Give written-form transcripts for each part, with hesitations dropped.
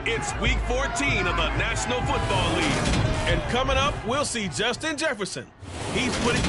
It's Week 14 of the National Football League. And coming up, we'll see Justin Jefferson. He's putting...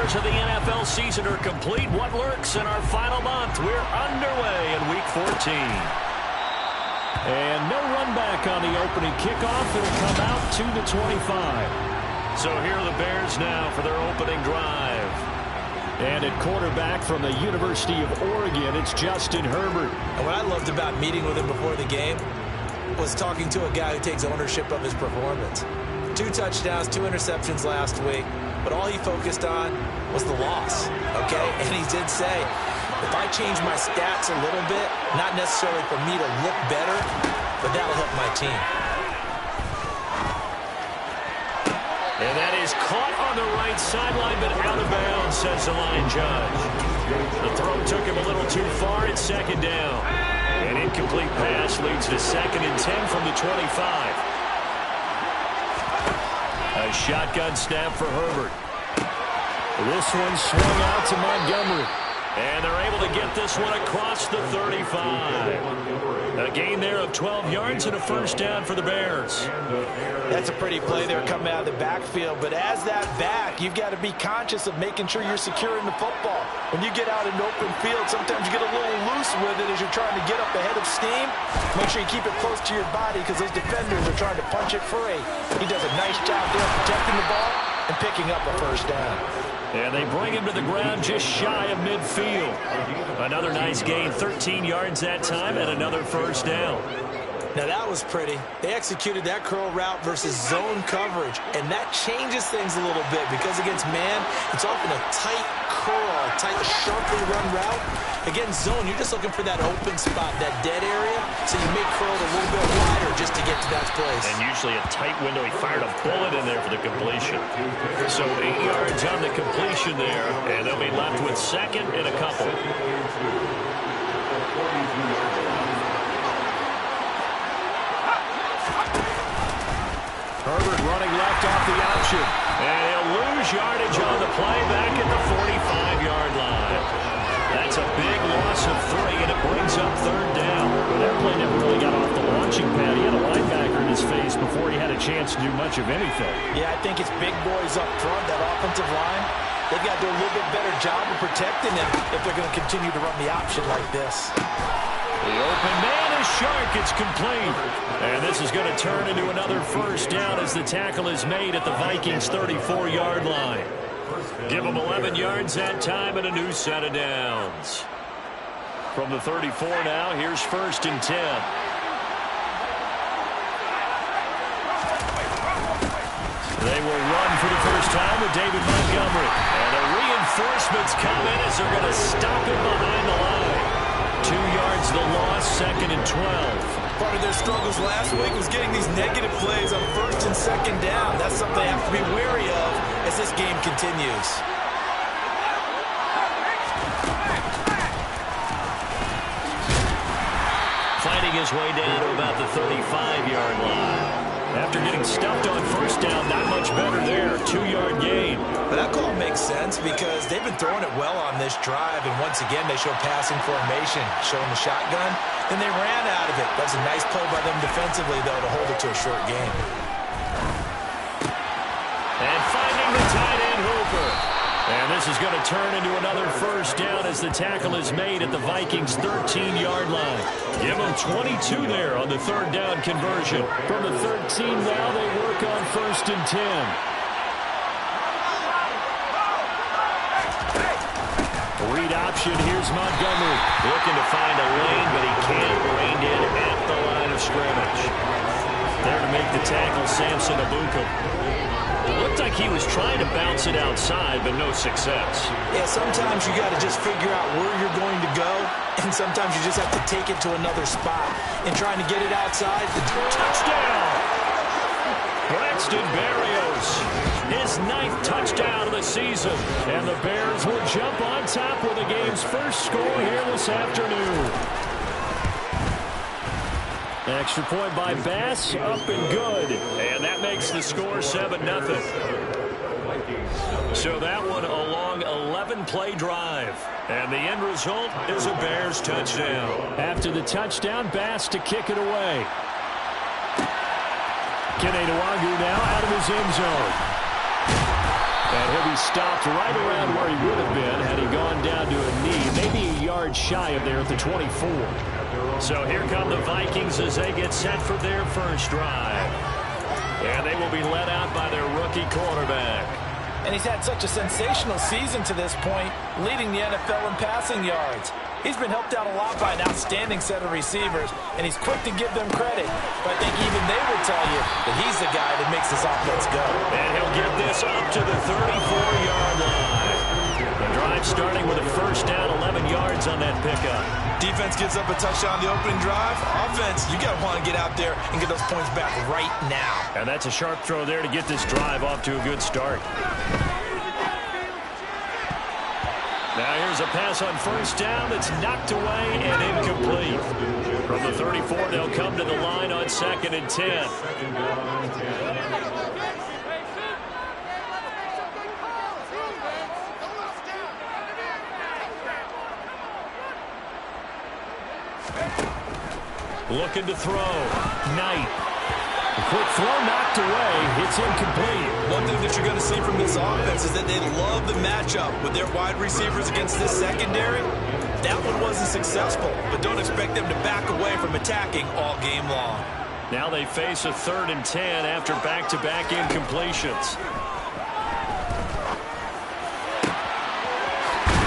quarters of the NFL season are complete. What lurks in our final month? We're underway in Week 14. And no run back on the opening kickoff. It'll come out to the 25. So here are the Bears now for their opening drive. And at quarterback from the University of Oregon, it's Justin Herbert. And what I loved about meeting with him before the game was talking to a guy who takes ownership of his performance. 2 touchdowns, 2 interceptions last week, but all he focused on was the loss, okay? And he did say, if I change my stats a little bit, not necessarily for me to look better, but that'll help my team. And that is caught on the right sideline, but out of bounds, says the line judge. The throw took him a little too far. It's second down. An incomplete pass leads to 2nd and 10 from the 25. A shotgun snap for Herbert. This one swung out to Montgomery. And they're able to get this one across the 35. A gain there of 12 yards and a first down for the Bears. That's a pretty play there coming out of the backfield. But as that back, you've got to be conscious of making sure you're securing the football. When you get out in open field, sometimes you get a little loose with it as you're trying to get up ahead of steam. Make sure you keep it close to your body because those defenders are trying to punch it free. He does a nice job there protecting the ball and picking up a first down. And they bring him to the ground just shy of midfield. Another nice gain, 13 yards that time, and another first down. Now that was pretty. They executed that curl route versus zone coverage, and that changes things a little bit because against man, it's often a tight curl, tight, sharply run route. Against zone, you're just looking for that open spot, that dead area, so you may curl it a little bit wider just to get to that place. And usually a tight window. He fired a bullet in there for the completion. So 8 yards on the completion there, and they'll be left with 2nd and a couple. Herbert running left off the option. And he'll lose yardage on the play back at the 45-yard line. That's a big loss of 3, and it brings up 3rd down. Well, that play never really got off the launching pad. He had a linebacker in his face before he had a chance to do much of anything. Yeah, I think it's big boys up front, that offensive line. They've got to do a little bit better job of protecting him if they're going to continue to run the option like this. The open man is Shark. It's complete. And this is going to turn into another first down as the tackle is made at the Vikings' 34-yard line. Give them 11 yards that time and a new set of downs. From the 34 now, here's 1st and 10. They will run for the first time with David Montgomery. And the reinforcements come in as they're going to stop him behind the line. 2 yards the loss, 2nd and 12. Part of their struggles last week was getting these negative plays on 1st and 2nd down. That's something they have to be wary of as this game continues. Fighting his way down to about the 35-yard line. After getting stuffed on 1st down, not much better there. 2-yard gain. But that call makes sense because they've been throwing it well on this drive, and once again they show passing formation, showing the shotgun, and they ran out of it. That's a nice play by them defensively, though, to hold it to a short game. And finding the tight end Hooper. And this is going to turn into another first down as the tackle is made at the Vikings' 13-yard line. Give them 22 there on the 3rd down conversion. From the 13 now, they work on 1st and 10. Read option, here's Montgomery. Looking to find a lane, but he can't. Reined in at the line of scrimmage. There to make the tackle, Samson Abuka. It looked like he was trying to bounce it outside, but no success. Yeah, sometimes you got to just figure out where you're going to go, and sometimes you just have to take it to another spot. And trying to get it outside, the touchdown! Braxton Berrios, his 9th touchdown of the season. And the Bears will jump on top with the game's first score here this afternoon. Extra point by Bass, up and good. And that makes the score 7-0. So that one a long 11-play drive. And the end result is a Bears touchdown. After the touchdown, Bass to kick it away. Keneduagu now out of his end zone. And he'll be stopped right around where he would have been had he gone down to a knee, maybe a yard shy of there at the 24. So here come the Vikings as they get set for their first drive. And they will be led out by their rookie quarterback. And he's had such a sensational season to this point, leading the NFL in passing yards. He's been helped out a lot by an outstanding set of receivers, and he's quick to give them credit. But I think even they would tell you that he's the guy that makes this offense go. And he'll get this up to the 34-yard line. The drive starting with a first down, 11 yards on that pickup. Defense gives up a touchdown the opening drive. Offense, you got to want to get out there and get those points back right now. And that's a sharp throw there to get this drive off to a good start. Now here's a pass on first down that's knocked away and incomplete. From the 34, they'll come to the line on 2nd and 10. Looking to throw. Knight. A quick throw knocked away. It's incomplete. One thing that you're going to see from this offense is that they love the matchup with their wide receivers against this secondary. That one wasn't successful, but don't expect them to back away from attacking all game long. Now they face a 3rd and 10 after back-to-back incompletions.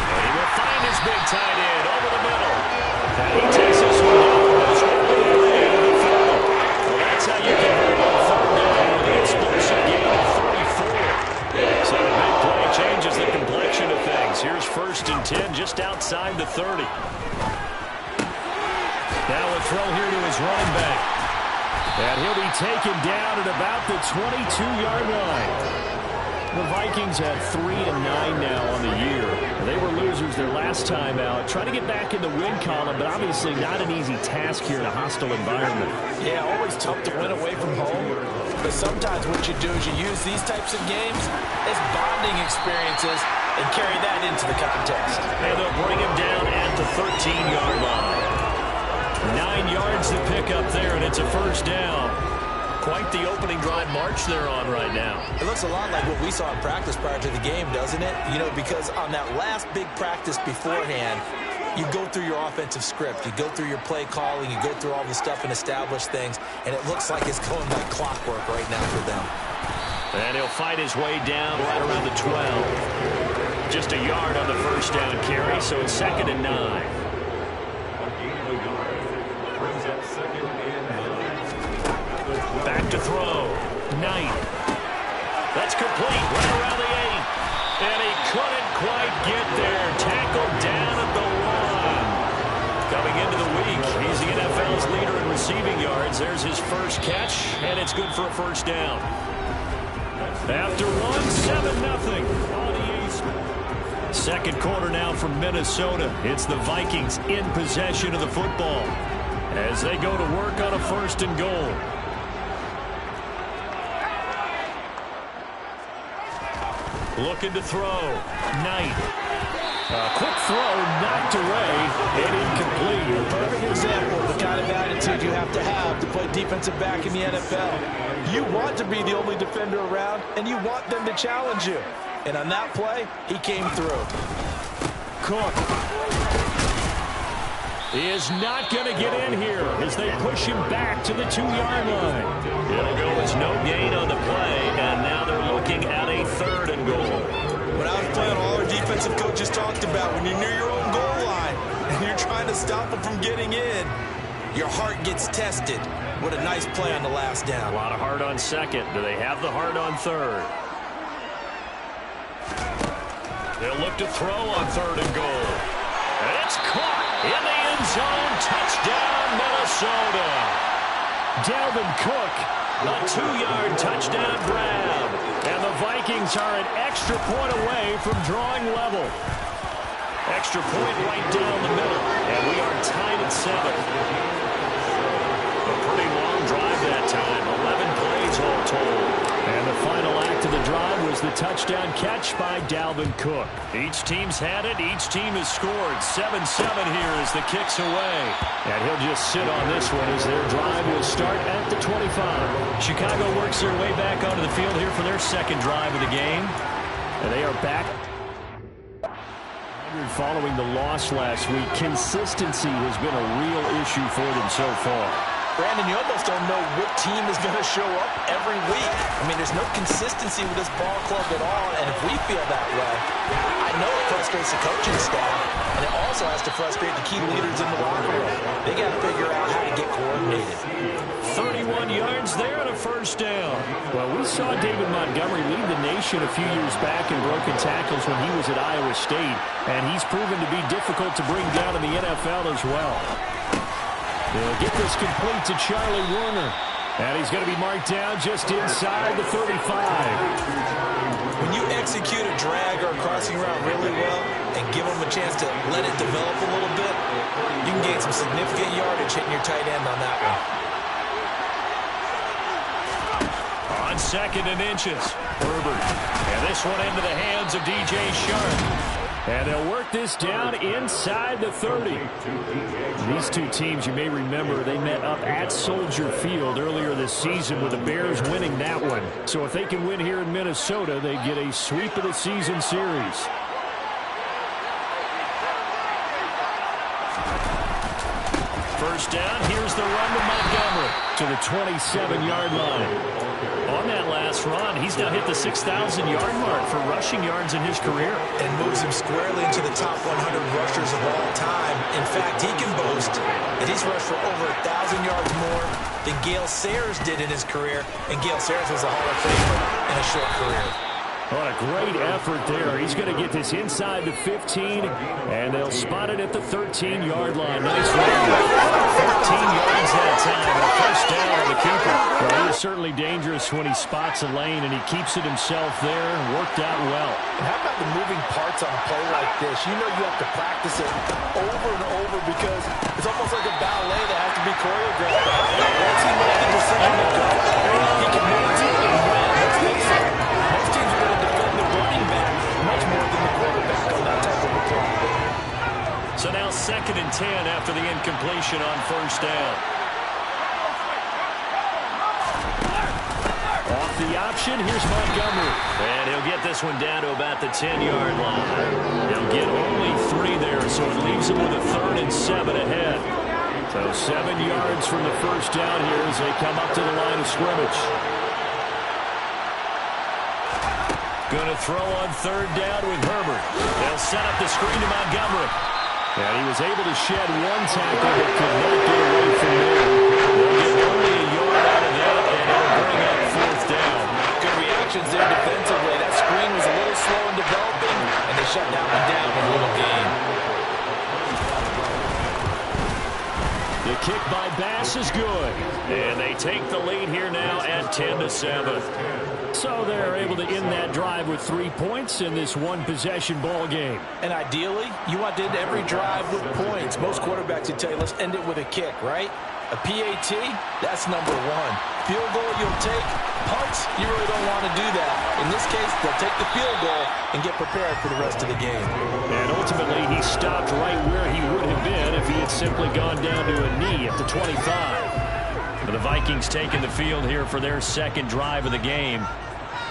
And he will find his big tight end over the middle. And he takes this one down. Well, that's how you convert on 3rd down with the explosive gain of 34. So the big play changes the complexion of things. Here's 1st and 10 just outside the 30. Now a throw here to his running back. And he'll be taken down at about the 22-yard line. The Vikings have 3-9 now on the year. They were losers their last time out. Trying to get back in the win column, but obviously not an easy task here in a hostile environment. Yeah, always tough to win away from home. But sometimes what you do is you use these types of games as bonding experiences and carry that into the contest. And they'll bring him down at the 13-yard line. 9 yards to pick up there, and it's a first down. Quite the opening drive march they're on right now. It looks a lot like what we saw in practice prior to the game, doesn't it? You know, because on that last big practice beforehand, you go through your offensive script. You go through your play calling. You go through all the stuff and establish things. And it looks like it's going like clockwork right now for them. And he'll fight his way down right around the 12. Just a yard on the first down carry, so it's 2nd and 9. Back to throw. Knight. That's complete. Right around the 8. And he couldn't quite get there. Tackled down at the 1. Coming into the week, he's the NFL's leader in receiving yards. There's his first catch, and it's good for a first down. After 1, 7-0. Second quarter now from Minnesota. It's the Vikings in possession of the football as they go to work on a 1st and goal. Looking to throw. Knight. A quick throw knocked away and incomplete. A perfect example of the kind of attitude you have to play defensive back in the NFL. You want to be the only defender around, and you want them to challenge you. And on that play, he came through. Cook. He is not going to get in here as they push him back to the 2-yard line. It'll go as no gain on the play, and now they're looking at a 3rd and goal. When I was playing, all our defensive coaches talked about when you're near your own goal line and you're trying to stop them from getting in, your heart gets tested. What a nice play on the last down. A lot of heart on 2nd. Do they have the heart on 3rd? They'll look to throw on 3rd and goal. And it's caught in the end zone. Touchdown, Minnesota. Dalvin Cook, a 2-yard touchdown grab. And the Vikings are an extra point away from drawing level. Extra point right down the middle. And we are tied at 7. A pretty long drive that time. 11 plays all told. And the final act of the drive was the touchdown catch by Dalvin Cook. Each team's had it. Each team has scored. 7-7 here as the kick's away. And he'll just sit on this one as their drive will start at the 25. Chicago works their way back onto the field here for their second drive of the game. And they are back. Following the loss last week, consistency has been a real issue for them so far. Brandon, you almost don't know what team is going to show up every week. I mean, there's no consistency with this ball club at all, and if we feel that way, I know it frustrates the coaching staff, and it also has to frustrate the key leaders in the locker room. They got to figure out how to get coordinated. 31 yards there and a first down. Well, we saw David Montgomery lead the nation a few years back in broken tackles when he was at Iowa State, and he's proven to be difficult to bring down in the NFL as well. They'll get this complete to Charlie Warner. And he's going to be marked down just inside the 35. When you execute a drag or a crossing route really well and give them a chance to let it develop a little bit, you can gain some significant yardage hitting your tight end on that one. On second and inches, Herbert. And this one into the hands of DJ Shark. And they'll work this down inside the 30. These two teams, you may remember, they met up at Soldier Field earlier this season with the Bears winning that one. So if they can win here in Minnesota, they get a sweep of the season series. First down, here's the run to Montgomery to the 27-yard line. On that last run, he's now hit the 6,000-yard mark for rushing yards in his career. And moves him squarely into the top 100 rushers of all time. In fact, he can boast that he's rushed for over 1,000 yards more than Gale Sayers did in his career. And Gale Sayers was a Hall of Famer in a short career. What a great effort there. He's going to get this inside the 15, and they'll spot it at the 13-yard line. Nice run. 13 yards that time, and a first down on the keeper. Well, he is certainly dangerous when he spots a lane, and he keeps it himself there and worked out well. And how about the moving parts on a play like this? You know you have to practice it over and over because it's almost like a ballet that has to be choreographed. Once he makes the decision to go, he can move it and win. Let's face it. Most teams are going to defend the running back much more than the quarterback on that type of a play. So now 2nd and 10 after the incompletion on first down. Off the option, here's Montgomery. And he'll get this one down to about the 10-yard line. He'll get only 3 there, so it leaves him with a 3rd and 7 ahead. So 7 yards from the first down here as they come up to the line of scrimmage. Going to throw on 3rd down with Herbert. They'll set up the screen to Montgomery. And he was able to shed 1 tackle but could not get away from there. They'll get only a yard out of that, and it'll bring up 4th down. Good reactions there defensively. That screen was a little slow in developing, and they shut that one down with a little gain. The kick by Bass is good. And they take the lead here now at 10-7. So they're able to end that drive with 3 points in this one-possession ball game. And ideally, you want to end every drive with points. Most quarterbacks would tell you, let's end it with a kick, right? A PAT, that's number 1. Field goal you'll take. Punts, you really don't want to do that. In this case, they'll take the field goal and get prepared for the rest of the game. And ultimately, he stopped right where he would have been if he had simply gone down to a knee at the 25. But the Vikings taking the field here for their 2nd drive of the game.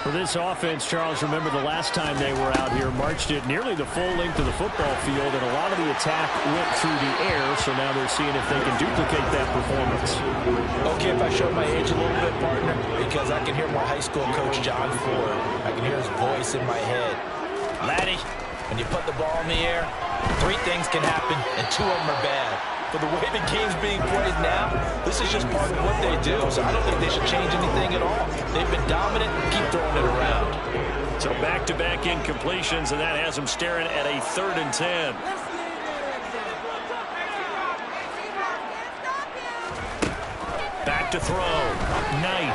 For this offense, Charles, remember the last time they were out here, marched it nearly the full length of the football field, and a lot of the attack went through the air, so now they're seeing if they can duplicate that performance. Okay, if I show my age a little bit, partner, because I can hear my high school coach, John Ford. I can hear his voice in my head. Laddie, when you put the ball in the air, 3 things can happen, and 2 of them are bad. But the way the game's being played now, this is just part of what they do. So I don't think they should change anything at all. They've been dominant. Keep throwing it around. So back-to-back incompletions, and that has them staring at a 3rd and 10. Back to throw. Knight.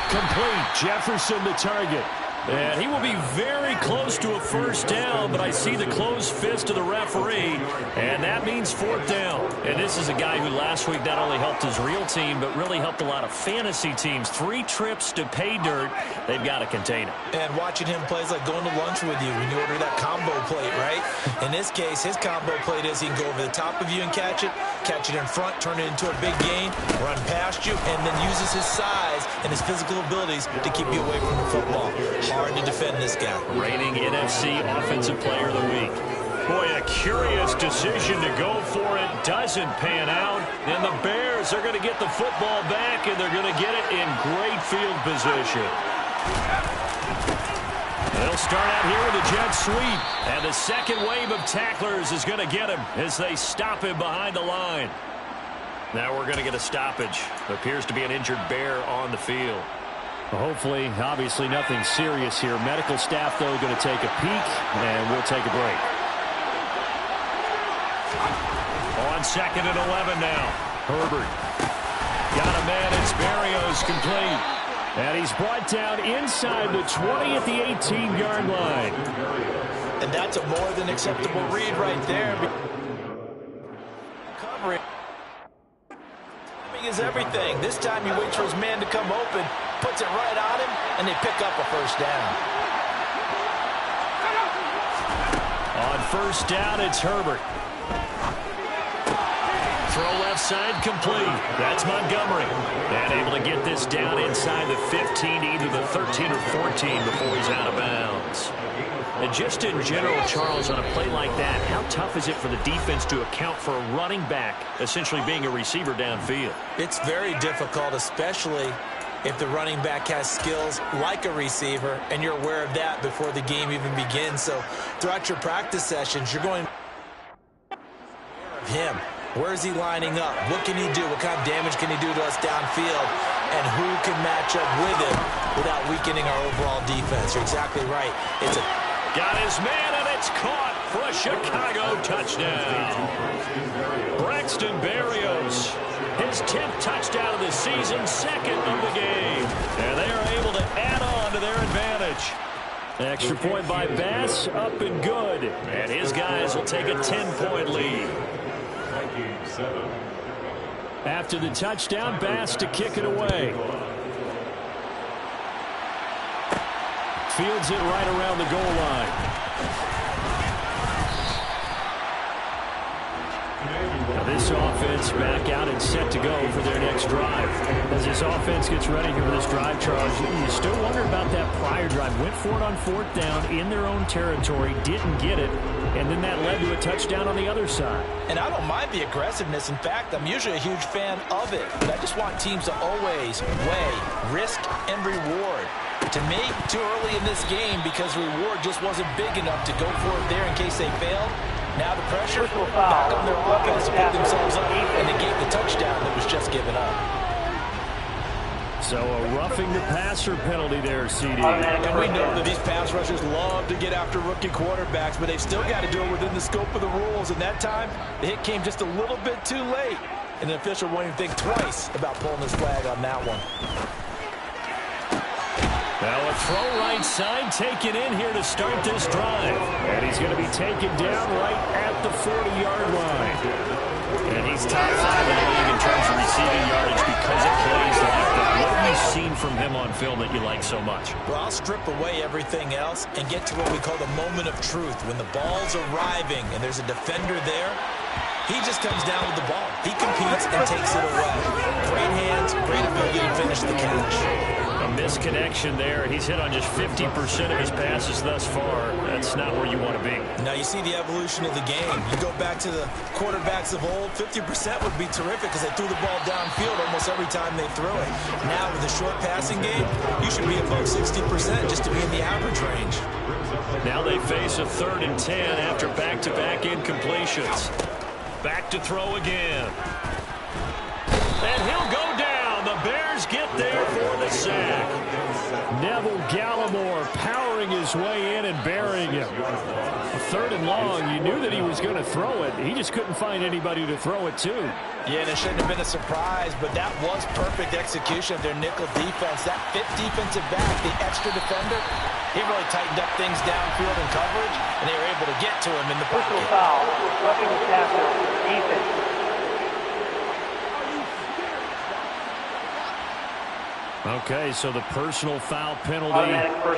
Complete. Jefferson the target. And he will be very close to a first down, but I see the closed fist of the referee, and that means 4th down. And this is a guy who last week not only helped his real team, but really helped a lot of fantasy teams. 3 trips to pay dirt. They've got to contain him. And watching him play is like going to lunch with you when you order that combo plate, right? In this case, his combo plate is he can go over the top of you and catch it in front, turn it into a big gain, run past you, and then uses his size and his physical abilities to keep you away from the football. hard to defend this guy. Reigning NFC Offensive Player of the Week. Boy, a curious decision to go for it. Doesn't pan out. And the Bears are going to get the football back, and they're going to get it in great field position. They'll start out here with a jet sweep. And the second wave of tacklers is going to get him as they stop him behind the line. Now we're going to get a stoppage. Appears to be an injured Bear on the field. Well, hopefully, obviously nothing serious here. Medical staff, though, going to take a peek, and we'll take a break. On 2nd and 11 now. Herbert. Got a man. It's Berrios complete. And he's brought down inside the 20 at the 18-yard line. And that's a more than acceptable read right there. Covering is everything. This time he waits for his man to come open, puts it right on him, and they pick up a first down. On first down, it's Herbert. Throw left side complete. That's Montgomery. And able to get this down inside the 15, either the 13 or 14 before he's out of bounds. And just in general, Charles, on a play like that, how tough is it for the defense to account for a running back essentially being a receiver downfield? It's very difficult, especially if the running back has skills like a receiver, and you're aware of that before the game even begins. So throughout your practice sessions, you're going of him. Where is he lining up? What can he do? What kind of damage can he do to us downfield? And who can match up with him without weakening our overall defense? You're exactly right. It's a got his man, and it's caught for a Chicago touchdown. Braxton Berrios, his 10th touchdown of the season, second of the game. And they are able to add on to their advantage. Extra point by Bass, up and good. And his guys will take a 10-point lead. After the touchdown, Bass to kick it away. Fields it right around the goal line. Now this offense back out and set to go for their next drive. As this offense gets ready here for this drive, Charles, you still wonder about that prior drive. Went for it on 4th down in their own territory, didn't get it, and then that led to a touchdown on the other side. And I don't mind the aggressiveness. In fact, I'm usually a huge fan of it. But I just want teams to always weigh risk and reward. To me, too early in this game because reward just wasn't big enough to go for it there in case they failed. Now the pressure back on their offense to pick themselves up and negate the touchdown that was just given up. So a roughing the passer penalty there, CD. And we know that these pass rushers love to get after rookie quarterbacks, but they've still got to do it within the scope of the rules. And that time, the hit came just a little bit too late. And the official won't even think twice about pulling his flag on that one. Now a throw right side taken in here to start this drive. And he's going to be taken down right at the 40-yard line. And he's top 5 in the league in terms of receiving yardage because of plays like that. What have you seen from him on film that you like so much? Well, I'll strip away everything else and get to what we call the moment of truth. When the ball's arriving and there's a defender there, he just comes down with the ball. He competes and takes it away. Great hands, great ability to finish the catch. A misconnection there. He's hit on just 50% of his passes thus far. That's not where you want to be. Now you see the evolution of the game. You go back to the quarterbacks of old, 50% would be terrific because they threw the ball downfield almost every time they threw it. Now with the short passing game, you should be above 60% just to be in the average range. Now they face a 3rd and 10 after back-to-back incompletions. Back to throw again. And he'll go down. The Bears get there for the sack. Neville Gallimore powering his way in and burying him. A 3rd and long. You knew that he was going to throw it. He just couldn't find anybody to throw it to. Yeah, and it shouldn't have been a surprise, but that was perfect execution of their nickel defense. That 5th defensive back, the extra defender, he really tightened up things downfield in coverage, and they were able to get to him in the pocket. Foul, roughing the passer, defense. Okay, so the personal foul penalty,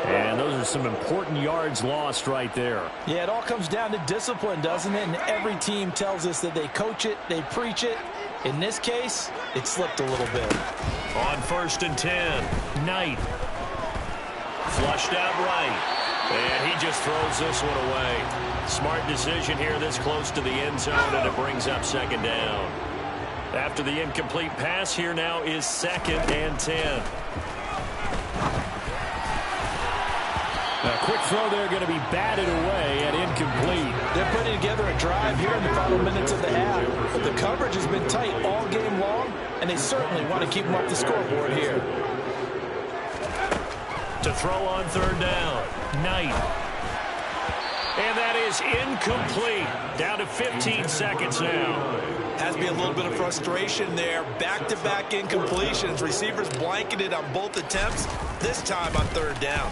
and those are some important yards lost right there. Yeah, it all comes down to discipline, doesn't it? And every team tells us that they coach it, they preach it. In this case, it slipped a little bit. On 1st and 10, Knight. Flushed out right. And he just throws this one away. Smart decision here this close to the end zone, and it brings up second down. After the incomplete pass, here now is 2nd and 10. A quick throw there going to be batted away and incomplete. They're putting together a drive here in the final minutes of the half. But the coverage has been tight all game long, and they certainly want to keep them off the scoreboard here. To throw on 3rd down. Knight. And that is incomplete. Down to 15 seconds now. Has to be a little bit of frustration there. Back-to-back incompletions. Receivers blanketed on both attempts, this time on 3rd down.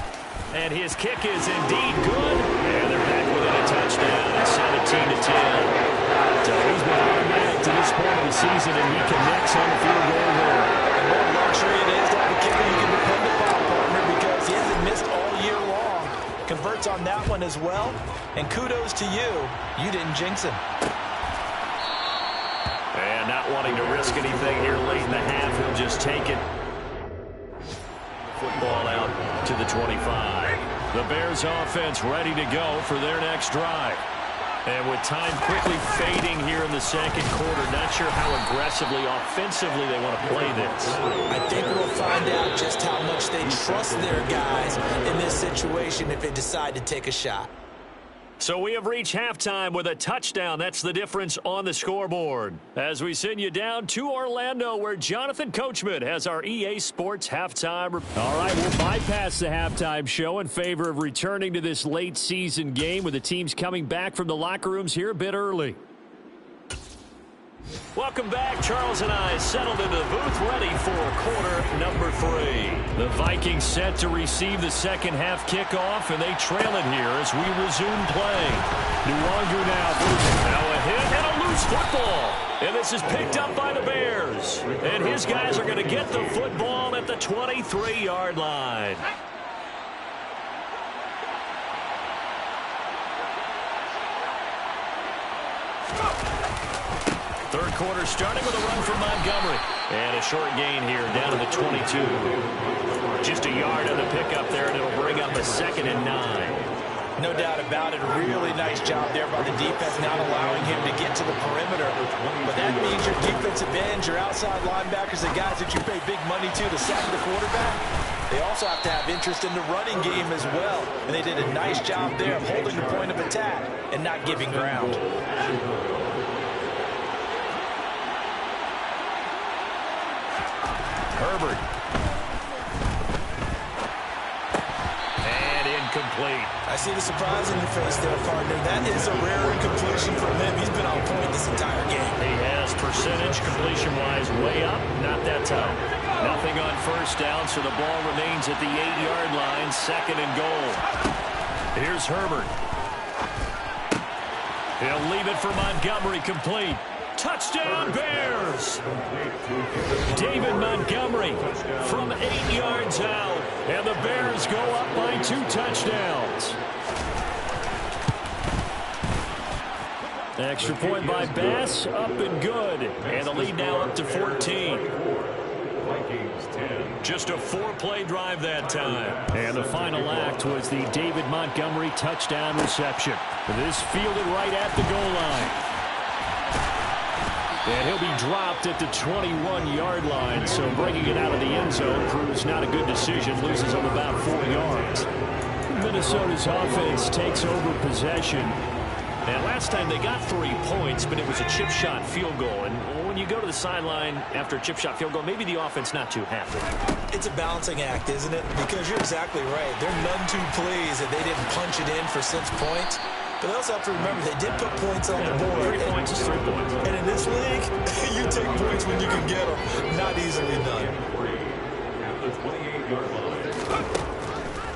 And his kick is indeed good. And they're back within a touchdown. It's 17-10. So he's been automatic to this point of the season, and he connects on the field goal there. And what a luxury it is to have a kicker you can depend upon, partner, because he hasn't missed all year long. Converts on that one as well. And kudos to you. You didn't jinx him. And not wanting to risk anything here late in the half, he'll just take it. Football out to the 25. The Bears offense ready to go for their next drive. And with time quickly fading here in the second quarter, not sure how aggressively, offensively they want to play this. I think we'll find out just how much they trust their guys in this situation if they decide to take a shot. So we have reached halftime with a touchdown. That's the difference on the scoreboard. As we send you down to Orlando, where Jonathan Coachman has our EA Sports halftime. All right, we'll bypass the halftime show in favor of returning to this late season game with the teams coming back from the locker rooms here a bit early. Welcome back. Charles and I settled into the booth, ready for quarter number 3. The Vikings set to receive the second half kickoff, and they trail it here as we resume play. Nwangu now a hit and a loose football. And this is picked up by the Bears. And his guys are going to get the football at the 23-yard line. Third quarter starting with a run from Montgomery. And a short gain here down to the 22. Just a yard on the pickup there, and it'll bring up a 2nd and 9. No doubt about it. Really nice job there by the defense, not allowing him to get to the perimeter. But that means your defensive ends, your outside linebackers, the guys that you pay big money to sack the quarterback, they also have to have interest in the running game as well. And they did a nice job there of holding the point of attack and not giving ground. Herbert. And incomplete. I see the surprise in your face there, partner. That is a rare incompletion from him. He's been on point this entire game. He has percentage completion-wise way up. Not that tough. Nothing on first down, so the ball remains at the 8-yard line. 2nd and goal. Here's Herbert. He'll leave it for Montgomery, complete. Touchdown, Bears! David Montgomery from 8 yards out. And the Bears go up by 2 touchdowns. Extra point by Bass, up and good. And the lead now up to 14. Just a 4-play drive that time. And the final act was the David Montgomery touchdown reception. This fielded right at the goal line. And he'll be dropped at the 21-yard line, so bringing it out of the end zone proves not a good decision, loses him about 4 yards. Minnesota's offense takes over possession. And last time they got 3 points, but it was a chip shot field goal. And when you go to the sideline after a chip shot field goal, maybe the offense not too happy. It's a balancing act, isn't it? Because you're exactly right. They're none too pleased that they didn't punch it in for 6 points. But they also have to remember they did put points on the board. 3 points is 3 points. And in this league, you take points when you can get them. Not easily done.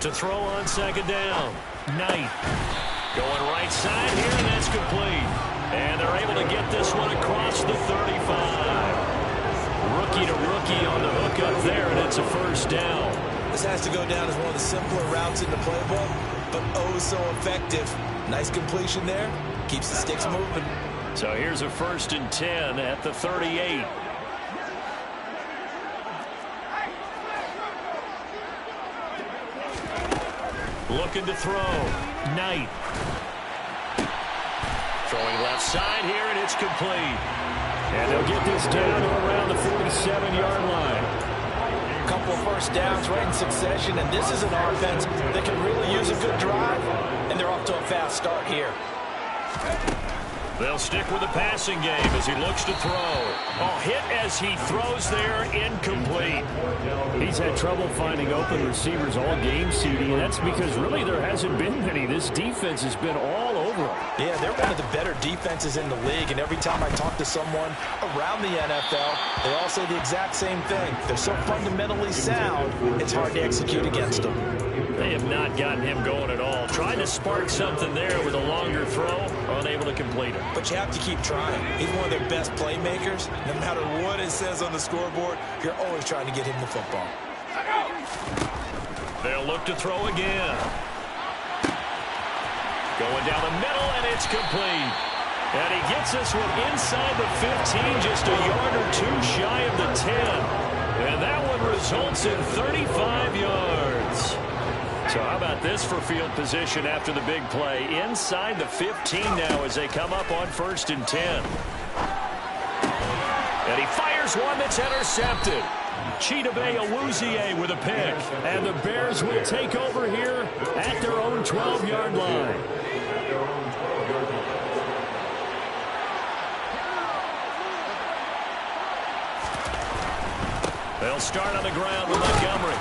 To throw on 2nd down. Knight. Going right side here, and that's complete. And they're able to get this one across the 35. Rookie to rookie on the hook up there, and it's a first down. This has to go down as one of the simpler routes in the playbook, but oh so effective. Nice completion there. Keeps the sticks moving. So here's a 1st and 10 at the 38. Looking to throw. Knight. Throwing left side here, and it's complete. And they'll get this down to around the 47-yard line. A couple of first downs right in succession, and this is an offense that can really use a good drive, and they're off to a fast start here. They'll stick with the passing game as he looks to throw. Oh, hit as he throws there, incomplete. He's had trouble finding open receivers all game, CD, and that's because really there hasn't been many. This defense has been all over him. Yeah, they're one of the better defenses in the league, and every time I talk to someone around the NFL, they all say the exact same thing. They're so fundamentally sound, it's hard to execute against them. They have not gotten him going at all. Trying to spark something there with a longer throw, unable to complete it. But you have to keep trying. He's one of their best playmakers. No matter what it says on the scoreboard, you're always trying to get him the football. They'll look to throw again. Going down the middle, and it's complete. And he gets this one inside the 15, just a yard or two shy of the 10. And that one results in 35 yards. So how about this for field position after the big play? Inside the 15 now as they come up on 1st and 10. And he fires one that's intercepted. Chidobe Awuzie with a pick. And the Bears will take over here at their own 12-yard line. They'll start on the ground with Montgomery.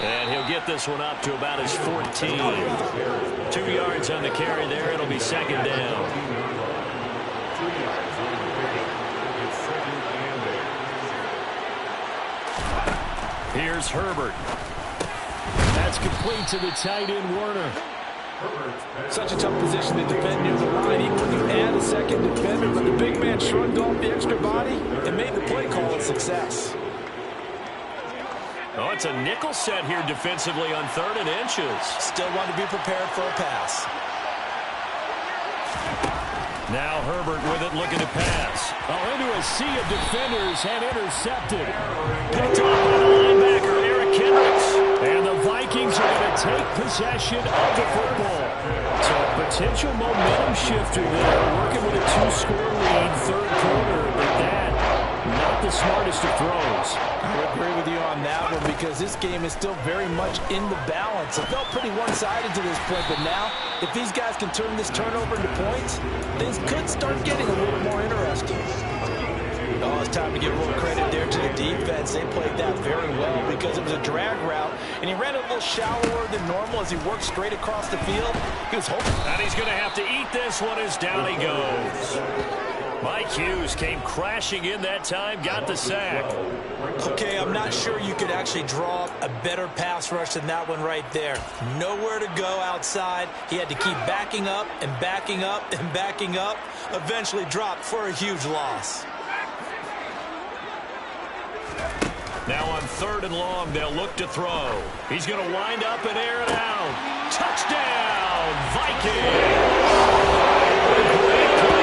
And he'll get this one up to about his 14. 2 yards on the carry there. It'll be 2nd down. Here's Herbert. That's complete to the tight end, Warner. Such a tough position to defend near the line, even when you add a second defender. But the big man shrugged off the extra body and made the play call a success. Oh, it's a nickel set here defensively on 3rd and inches. Still want to be prepared for a pass. Now Herbert with it, looking to pass. Oh, into a sea of defenders and intercepted. Picked off by the linebacker, Eric Kendricks. And the Vikings are going to take possession of the football. So a potential momentum shifter there, working with a 2-score lead, 3rd quarter, but that, not the smartest of throws. I would agree with you on that one because this game is still very much in the balance. It felt pretty one-sided to this point, but now, if these guys can turn this turnover into points, things could start getting a little more interesting. Oh, it's time to give a little credit there to the defense. They played that very well because it was a drag route, and he ran a little shallower than normal as he worked straight across the field. He was hoping. And he's going to have to eat this one as down he goes. Mike Hughes came crashing in that time, got the sack. Okay, I'm not sure you could actually draw a better pass rush than that one right there. Nowhere to go outside. He had to keep backing up and backing up and backing up. Eventually dropped for a huge loss. Now on 3rd and long, they'll look to throw. He's going to wind up and air it out. Touchdown, Vikings! Great play there.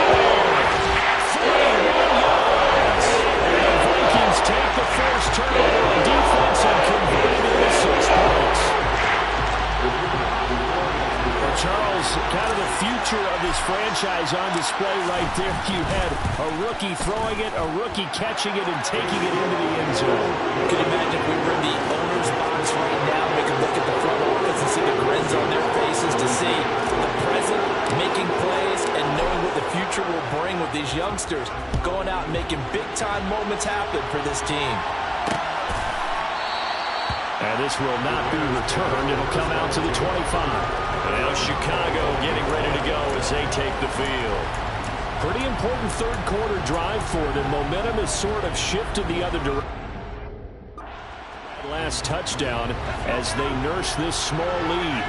41 yards. And the Vikings take the first turnover on defense and convert it into 6 points. Well, Charles, kind of the future of this franchise on display right there. You had a rookie throwing it, a rookie catching it, and taking it into the end zone. You can imagine if we were in the owner's box right now, we could look at the front office and see the grins on their faces to see the present making plays and knowing what the future will bring with these youngsters going out and making big-time moments happen for this team. And this will not be returned. It'll come out to the 25. Now Chicago getting ready to go as they take the field. Pretty important 3rd quarter drive for them. Momentum has sort of shifted the other direction. Last touchdown as they nurse this small lead.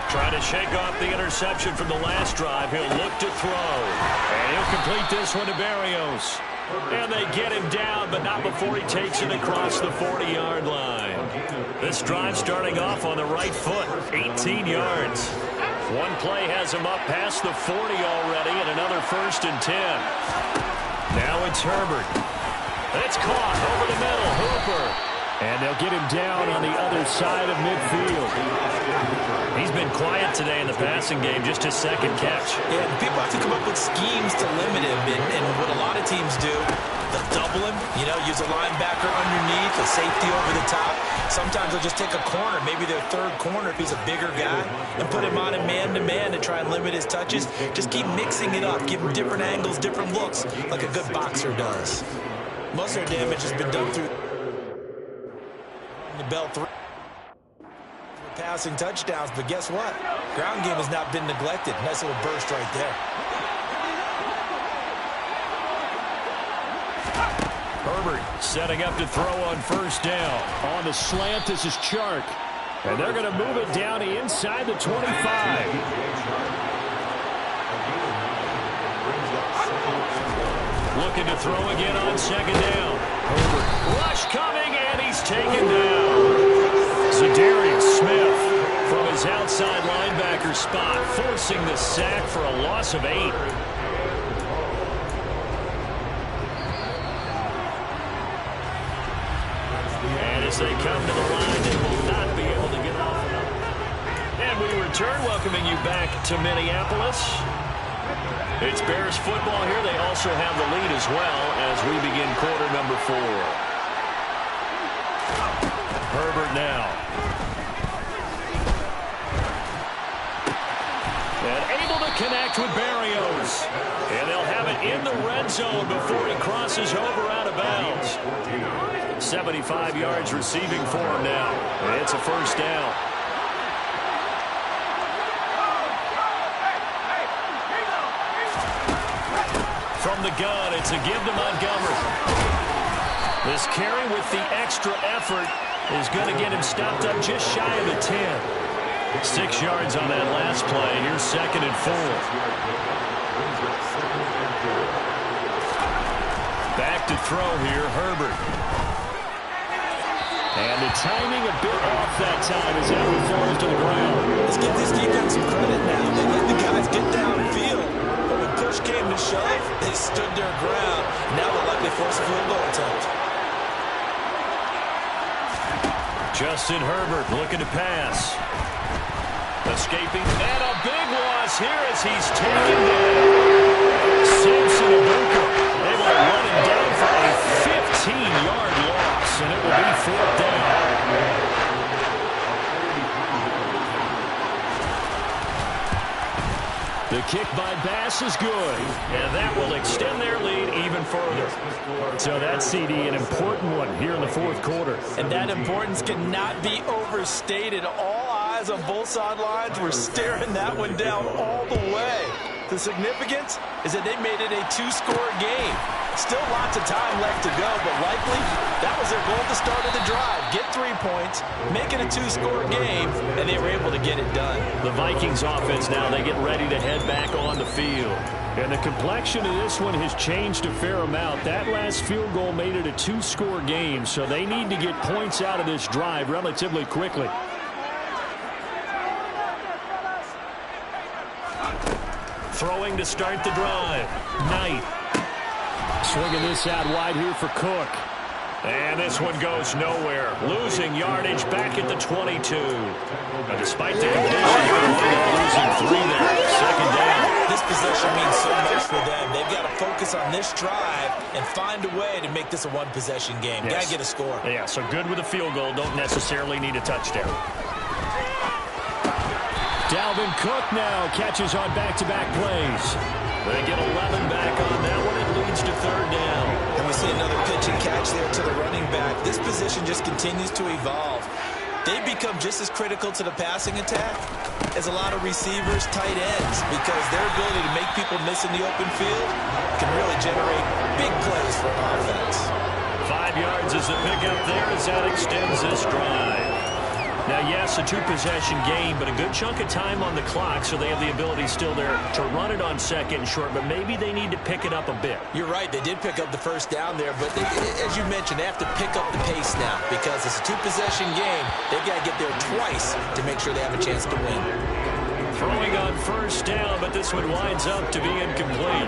Trying to shake off the interception from the last drive. He'll look to throw. And he'll complete this one to Berrios. And they get him down, but not before he takes it across the 40-yard line. This drive starting off on the right foot, 18 yards. One play has him up past the 40 already, and another 1st and 10. Now it's Herbert. It's caught over the middle. Hooper. And And they'll get him down on the other side of midfield. He's been quiet today in the passing game, just his second catch. Yeah, people have to come up with schemes to limit him, and what a lot of teams do, they'll double him, use a linebacker underneath, a safety over the top. Sometimes they'll just take a corner, maybe their third corner if he's a bigger guy, and put him on a man-to-man to try and limit his touches. Just keep mixing it up, give him different angles, different looks, like a good boxer does. Most of their damage has been done through the bell through passing touchdowns, but guess what? Ground game has not been neglected. Nice little burst right there. Herbert setting up to throw on first down. On the slant, this is Chark. And they're going to move it down inside the 25. Looking to throw again on second down. Herbert. Rush coming, and he's taken down. Zadarius Smith from his outside linebacker spot, forcing the sack for a loss of 8. And as they come to the line, they will not be able to get off it. And we return, welcoming you back to Minneapolis. It's Bears football here. They also have the lead as well as we begin quarter number 4. Herbert now. And able to connect with Barrios. And they'll have it in the red zone before he crosses over out of bounds. 75 yards receiving for him now. And it's a first down. From the gun, it's a give to Montgomery. This carry with the extra effort is going to get him stopped up just shy of the 10. 6 yards on that last play. Here's 2nd and 4. Back to throw here, Herbert. And the timing a bit off that time as that one falls to the ground. Let's give this defense some credit now. They let the guys get downfield. But when push came to shove, they stood their ground. Now they'll likely force a field goal attempt. Justin Herbert looking to pass. Escaping, and a big loss here as he's taken down. Samson Abuka able to run him down for a 15-yard loss, and it will be 4th down. The kick by Bass is good. And that will extend their lead even further. So that's, CD, an important one here in the 4th quarter. And that importance cannot be overstated. All eyes on both sidelines were staring that one down all the way. The significance is that they made it a 2-score game. Still lots of time left to go, but likely that was their goal at the start of the drive. Get 3 points, make it a 2-score game, and they were able to get it done. The Vikings offense now, they get ready to head back on the field. And the complexion of this one has changed a fair amount. That last field goal made it a 2-score game, so they need to get points out of this drive relatively quickly. Throwing to start the drive. Knight. Swinging this out wide here for Cook. And this one goes nowhere. Losing yardage back at the 22. Now, despite the conditions, they're losing 3 there. 2nd down. This possession means so much for them. They've got to focus on this drive and find a way to make this a 1-possession game. Yes. Got to get a score. Yeah, so good with a field goal. Don't necessarily need a touchdown. Dalvin Cook now catches on back-to-back plays. They get 11 back on that one. It leads to 3rd down. And we see another pitch and catch there to the running back. This position just continues to evolve. They become just as critical to the passing attack as a lot of receivers, tight ends, because their ability to make people miss in the open field can really generate big plays for an offense. 5 yards is the pickup there as that extends this drive. Now, yes, a 2-possession game, but a good chunk of time on the clock, so they have the ability still there to run it on 2nd and short, but maybe they need to pick it up a bit. You're right. They did pick up the 1st down there, but as you mentioned, they have to pick up the pace now because it's a 2-possession game. They've got to get there twice to make sure they have a chance to win. Throwing on 1st down, but this one winds up to be incomplete.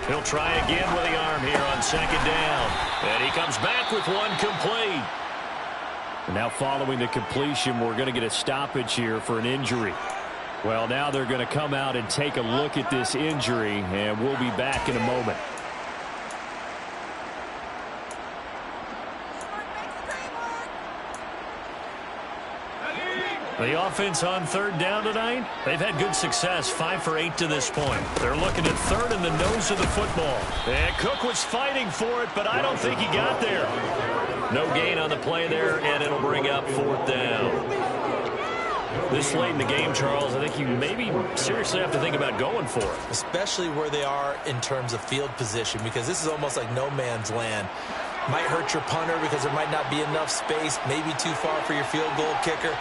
He'll try again with the arm here on second down. And he comes back with one complete. And now following the completion, we're going to get a stoppage here for an injury. Well, now they're going to come out and take a look at this injury, and we'll be back in a moment. The offense on third down tonight, they've had good success, 5 for 8 to this point. They're looking at third in the nose of the football. And Cook was fighting for it, but I don't think he got there. No gain on the play there, and it'll bring up fourth down. This late in the game, Charles, I think you maybe seriously have to think about going for it. Especially where they are in terms of field position, because this is almost like no man's land. Might hurt your punter because there might not be enough space, maybe too far for your field goal kicker.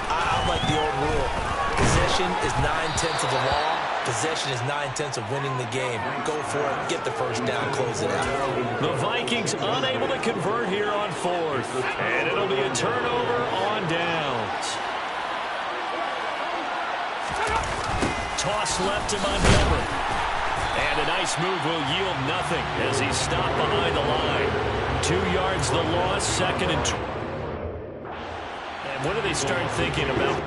I like the old rule. Possession is 9/10 of the law. Possession is 9/10 of winning the game. Go for it, get the first down, close it out. The Vikings unable to convert here on fourth. And it'll be a turnover on downs. Toss left to Montgomery. And a nice move will yield nothing as he's stopped behind the line. 2 yards the loss, second and 2. And what do they start thinking about?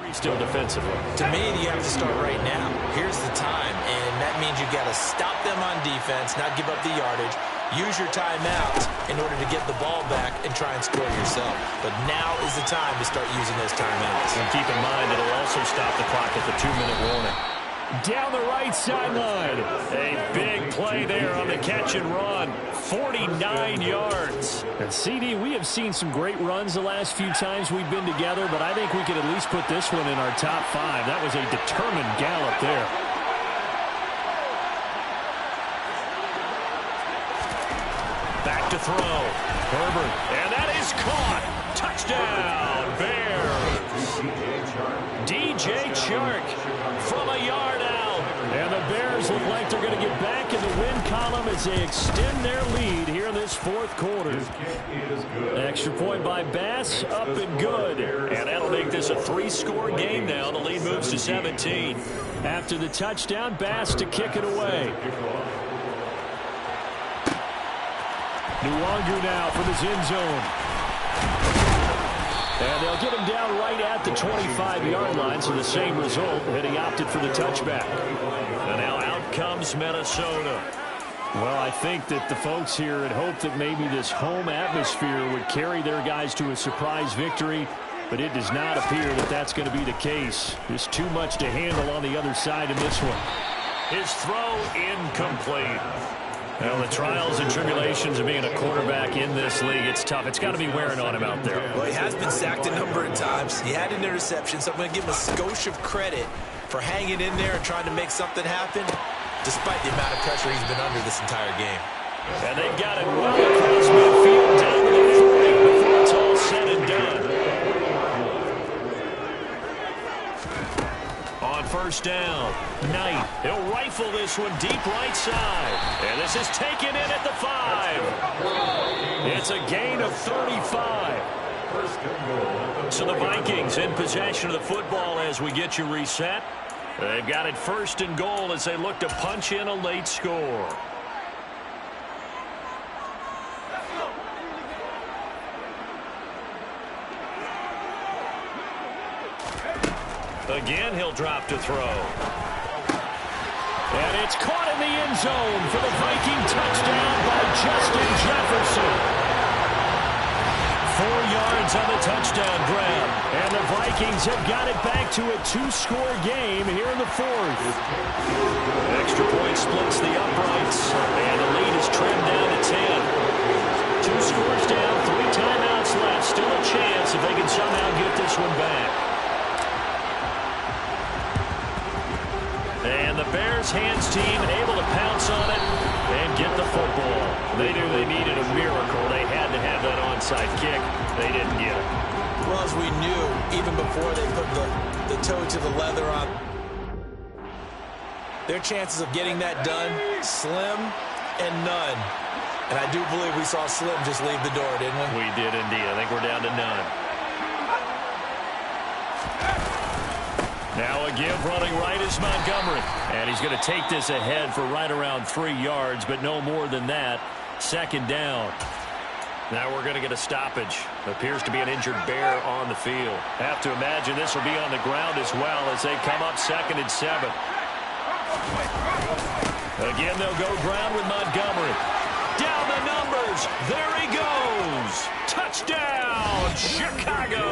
3 still defensively. To me, you have to start right now. Here's the time, and that means you've got to stop them on defense, not give up the yardage. Use your timeouts in order to get the ball back and try and score yourself. But now is the time to start using those timeouts. And keep in mind, it'll also stop the clock at the 2-minute warning. Down the right sideline. A big play there on the catch and run. 49 yards. And CD, we have seen some great runs the last few times we've been together, but I think we could at least put this one in our top 5. That was a determined gallop there. Back to throw. Herbert. And that is caught. Touchdown, Bears. DJ Chark from a yard out. And the Bears look like they're going to get back in the win column as they extend their lead here in this fourth quarter. Extra point by Bass, up and good. And that'll make this a 3-score game now. The lead moves to 17. After the touchdown, Bass to kick it away. Nwangu now from his end zone. And they'll get him down right at the 25-yard line, so the same result, and he opted for the touchback. And now out comes Minnesota. Well, I think that the folks here had hoped that maybe this home atmosphere would carry their guys to a surprise victory, but it does not appear that that's going to be the case. There's too much to handle on the other side in this one. His throw incomplete. Well, the trials and tribulations of being a quarterback in this league, it's tough. It's got to be wearing on him out there. Well, he has been sacked a number of times. He had an interception, so I'm going to give him a skosh of credit for hanging in there and trying to make something happen, despite the amount of pressure he's been under this entire game. And they've got it well across midfield down to the 40 before it's all said and done. On first down, Knight. He'll rifle this one deep right side. And this is taken in at the 5. It's a gain of 35. So the Vikings in possession of the football as we get you reset. They've got it first and goal as they look to punch in a late score. Again, he'll drop to throw. And it's caught in the end zone for the Viking touchdown by Justin Jefferson. 4 yards on the touchdown grab. And the Vikings have got it back to a 2-score game here in the fourth. Extra point splits the uprights. And the lead is trimmed down to 10. 2 scores down, 3 timeouts left. Still a chance if they can somehow get this one back. And the Bears hands team able to pounce on it and get the football. They knew they needed a miracle. They had to have that onside kick. They didn't get it. Well, as we knew, even before they put the toe to the leather on, their chances of getting that done, slim and none. And I do believe we saw Slim just leave the door, didn't we? We did indeed. I think we're down to none. Now a give running right is Montgomery. And he's going to take this ahead for right around 3 yards, but no more than that. Second down. Now we're going to get a stoppage. Appears to be an injured bear on the field. Have to imagine this will be on the ground as well as they come up 2nd and 7. Again, they'll go ground with Montgomery. Down the numbers. There he goes. Touchdown, Chicago.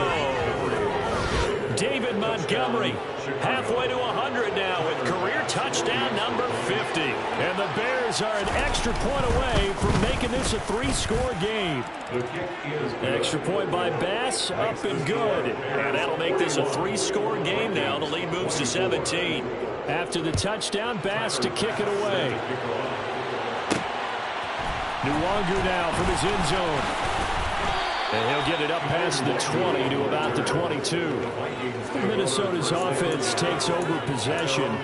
David Montgomery halfway to 100 now with career touchdown number 50. And the Bears are an extra point away from making this a 3-score game. Extra point by Bass, up and good. And that'll make this a 3-score game now. The lead moves to 17. After the touchdown, Bass to kick it away. Nwangu now from his end zone. And he'll get it up past the 20 to about the 22. Minnesota's offense takes over possession.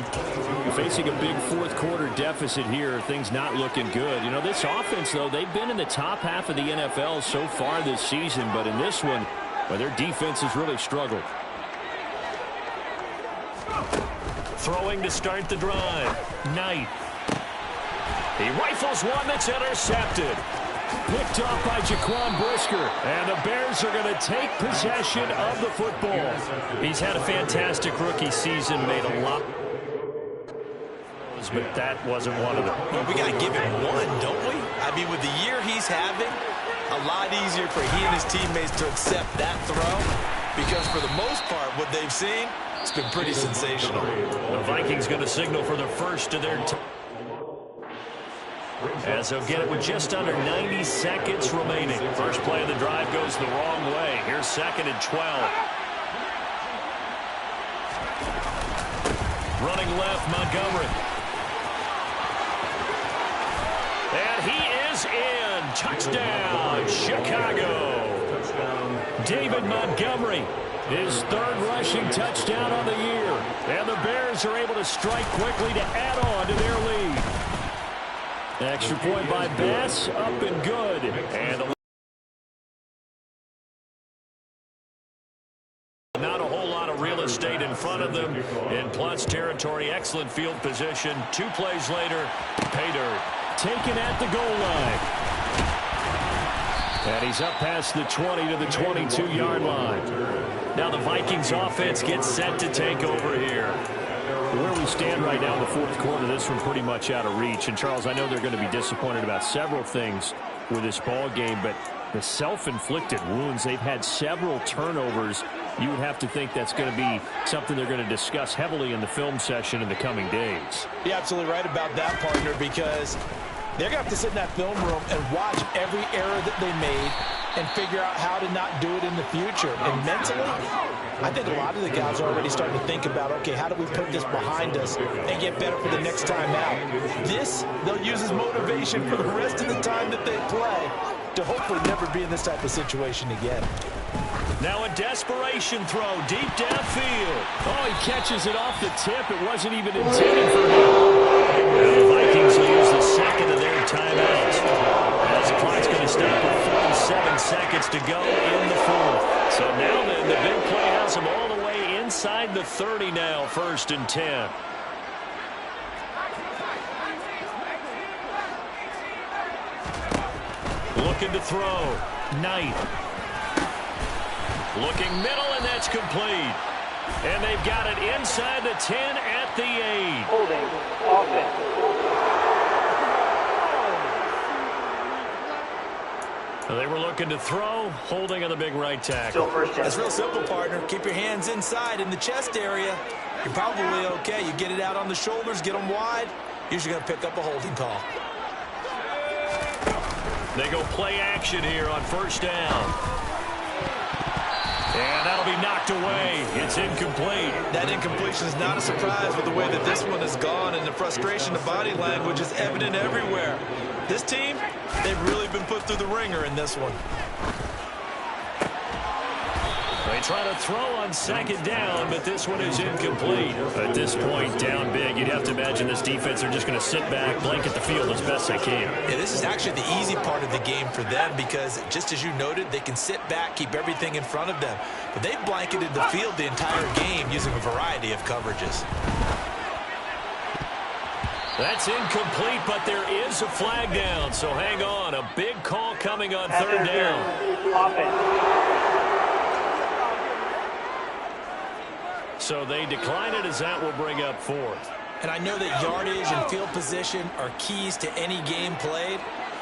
Facing a big fourth-quarter deficit here. Things not looking good. You know, this offense, though, they've been in the top half of the NFL so far this season. But in this one, well, their defense has really struggled. Throwing to start the drive. Knight. He rifles one that's intercepted. Picked off by Jaquan Brisker. And the Bears are going to take possession of the football. He's had a fantastic rookie season, made a lot. But that wasn't one of them. Well, we got to give him one, don't we? I mean, with the year he's having, a lot easier for he and his teammates to accept that throw. Because for the most part, what they've seen, it's been pretty sensational. The Vikings going to signal for the first of their time. As they'll get it with just under 90 seconds remaining. First play of the drive goes the wrong way. Here's 2nd and 12. Running left, Montgomery. And he is in. Touchdown, Chicago. David Montgomery, his 3rd rushing touchdown on the year. And the Bears are able to strike quickly to add on to their lead. Extra point by Bass, up and good. And not a whole lot of real estate in front of them. In plus territory, excellent field position. 2 plays later, pay dirt. Taken at the goal line. And he's up past the 20 to the 22-yard line. Now the Vikings offense gets set to take over here. Where we stand right now in the fourth quarter, this one pretty much out of reach. And, Charles, I know they're going to be disappointed about several things with this ball game, but the self-inflicted wounds, they've had several turnovers. You would have to think that's going to be something they're going to discuss heavily in the film session in the coming days. You're absolutely right about that, partner, because they're going to have to sit in that film room and watch every error that they made and figure out how to not do it in the future. And mentally, I think a lot of the guys are already starting to think about, okay, how do we put this behind us and get better for the next time out? This, they'll use as motivation for the rest of the time that they play to hopefully never be in this type of situation again. Now a desperation throw deep downfield. Oh, he catches it off the tip. It wasn't even intended for him. Now the Vikings will use the 2nd of their timeouts. As the clock's going to stop with 47 seconds to go in the 4th. So now then, the big play has them all the way inside the 30 now, 1st and 10. Looking to throw. Knight. Looking middle, and that's complete. And they've got it inside the 10 at the 8. Holding offense. They were looking to throw, holding on the big right tackle. That's real simple, partner. Keep your hands inside in the chest area. You're probably okay. You get it out on the shoulders, get them wide. Usually going to pick up a holding call. They go play action here on 1st down. And that'll be knocked away. It's incomplete. That incompletion is not a surprise with the way that this one has gone, and the frustration of body language is evident everywhere. This team, they've really been put through the ringer in this one. They try to throw on second down, but this one is incomplete. At this point, down big, you'd have to imagine this defense, they're just going to sit back, blanket the field as best they can. Yeah, this is actually the easy part of the game for them because, just as you noted, they can sit back, keep everything in front of them. But they've blanketed the field the entire game using a variety of coverages. That's incomplete, but there is a flag down, so hang on. A big call coming on third down. So they decline it as that will bring up fourth. And I know that yardage and field position are keys to any game played,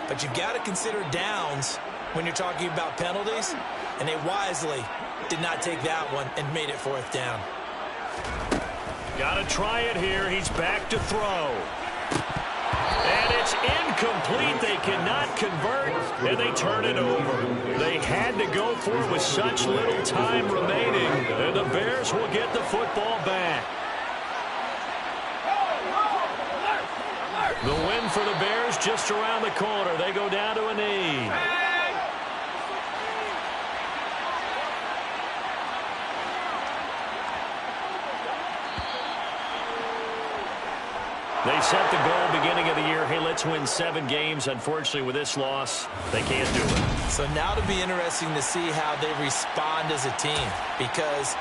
but you've got to consider downs when you're talking about penalties, and they wisely did not take that one and made it fourth down. Got to try it here. He's back to throw. And it's incomplete. They cannot convert, and they turn it over. They had to go for it with such little time remaining, and the Bears will get the football back. The win for the Bears just around the corner. They go down to a knee. They set the goal beginning of the year. Hey, let's win 7 games. Unfortunately, with this loss, they can't do it. So now it'll be interesting to see how they respond as a team because